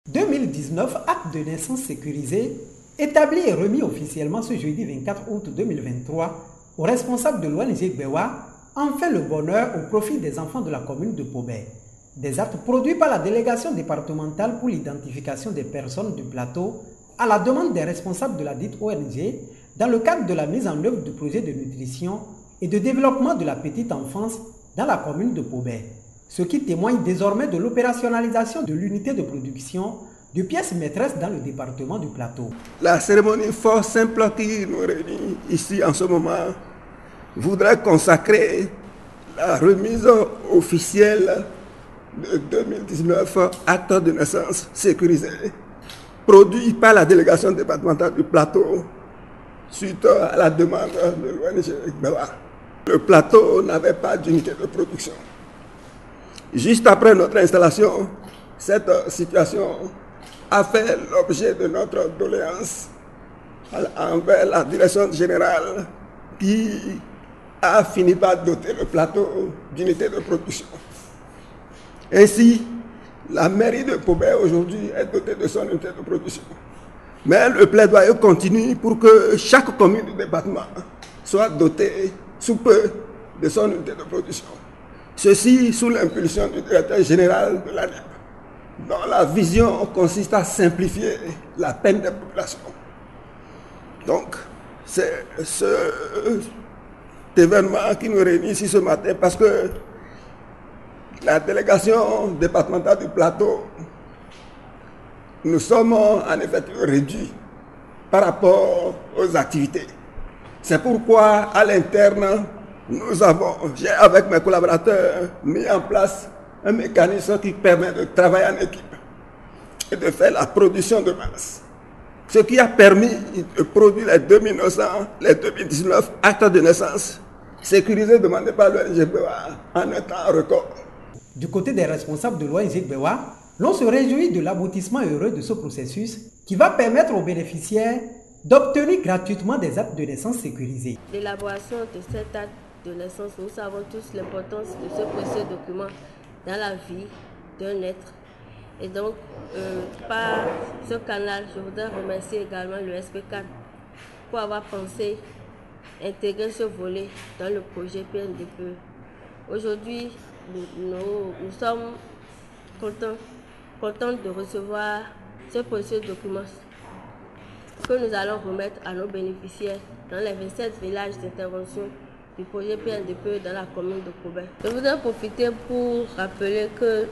2019, acte de naissance sécurisé, établi et remis officiellement ce jeudi 24 août 2023 aux responsables de l'ONG Gbewa, en fait le bonheur au profit des enfants de la commune de Pobé. Des actes produits par la délégation départementale pour l'identification des personnes du plateau à la demande des responsables de la dite ONG dans le cadre de la mise en œuvre du projet de nutrition et de développement de la petite enfance dans la commune de Pobé. Ce qui témoigne désormais de l'opérationnalisation de l'unité de production de pièces maîtresses dans le département du Plateau. La cérémonie fort simple qui nous réunit ici en ce moment voudrait consacrer la remise officielle de 2019 acte de naissance sécurisé produit par la délégation départementale du Plateau suite à la demande de l'ONG Gbewa. Le Plateau n'avait pas d'unité de production. Juste après notre installation, cette situation a fait l'objet de notre doléance envers la direction générale qui a fini par doter le Plateau d'unités de production. Ainsi, la mairie de Pobé aujourd'hui est dotée de son unité de production. Mais le plaidoyer continue pour que chaque commune du département soit dotée sous peu de son unité de production. Ceci sous l'impulsion du directeur général de l'ANEP, dont la vision consiste à simplifier la peine des populations. Donc, c'est cet événement qui nous réunit ici ce matin parce que la délégation départementale du Plateau, nous sommes en effet réduits par rapport aux activités. C'est pourquoi à l'interne, j'ai avec mes collaborateurs mis en place un mécanisme qui permet de travailler en équipe et de faire la production de masse. Ce qui a permis de produire les 2019 actes de naissance sécurisés demandés par l'ONG Gbewa en un temps record. Du côté des responsables de l'ONG Gbewa, l'on se réjouit de l'aboutissement heureux de ce processus qui va permettre aux bénéficiaires d'obtenir gratuitement des actes de naissance sécurisés. L'élaboration de cet acte de naissance, nous savons tous l'importance de ce précieux document dans la vie d'un être. Et donc, par ce canal, je voudrais remercier également le SP4 pour avoir pensé intégrer ce volet dans le projet PNDPE. Aujourd'hui, nous sommes contents de recevoir ce précieux document que nous allons remettre à nos bénéficiaires dans les 27 villages d'intervention du projet PNDPE dans la commune de Pobé. Je voudrais profiter pour rappeler que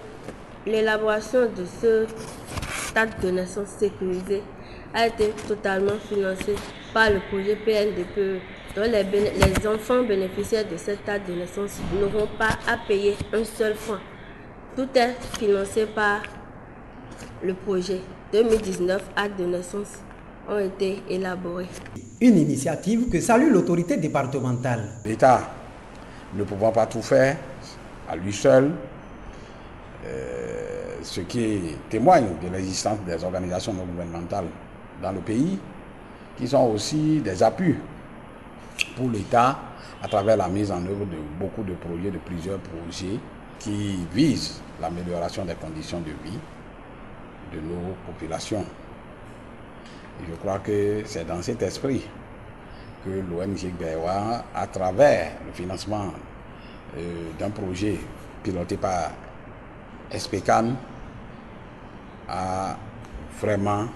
l'élaboration de ce acte de naissance sécurisé a été totalement financée par le projet PNDPE, dont les enfants bénéficiaires de cet acte de naissance n'auront pas à payer un seul franc. Tout est financé par le projet. 2019 actes de naissance ont été élaborés. Une initiative que salue l'autorité départementale. L'État ne pouvant pas tout faire à lui seul, ce qui témoigne de l'existence des organisations non gouvernementales dans le pays, qui sont aussi des appuis pour l'État à travers la mise en œuvre de beaucoup de projets, de plusieurs projets qui visent l'amélioration des conditions de vie de nos populations. Et je crois que c'est dans cet esprit que l'ONG Gbewa, à travers le financement d'un projet piloté par SPCAN, a vraiment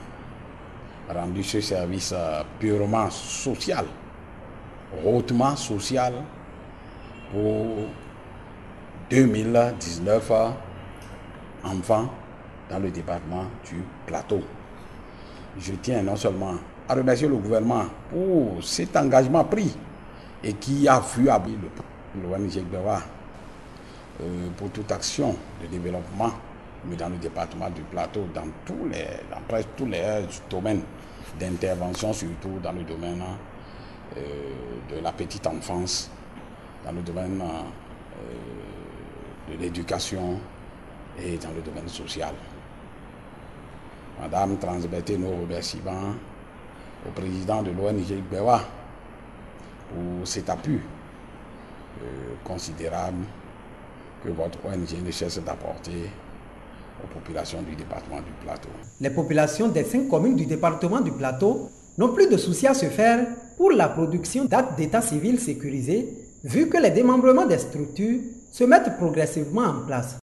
rendu ce service purement social, hautement social pour 2019 enfants dans le département du Plateau. Je tiens non seulement à remercier le gouvernement pour cet engagement pris et qui a vu abrir l'ONG Gbewa pour toute action de développement dans le département du Plateau, dans presque tous les domaines d'intervention, surtout dans le domaine de la petite enfance, dans le domaine de l'éducation et dans le domaine social. Madame, transmettez nos remerciements au président de l'ONG Gbewa pour cet appui considérable que votre ONG ne cesse d'apporter aux populations du département du Plateau. Les populations des 5 communes du département du Plateau n'ont plus de soucis à se faire pour la production d'actes d'état civil sécurisés, vu que les démembrements des structures se mettent progressivement en place.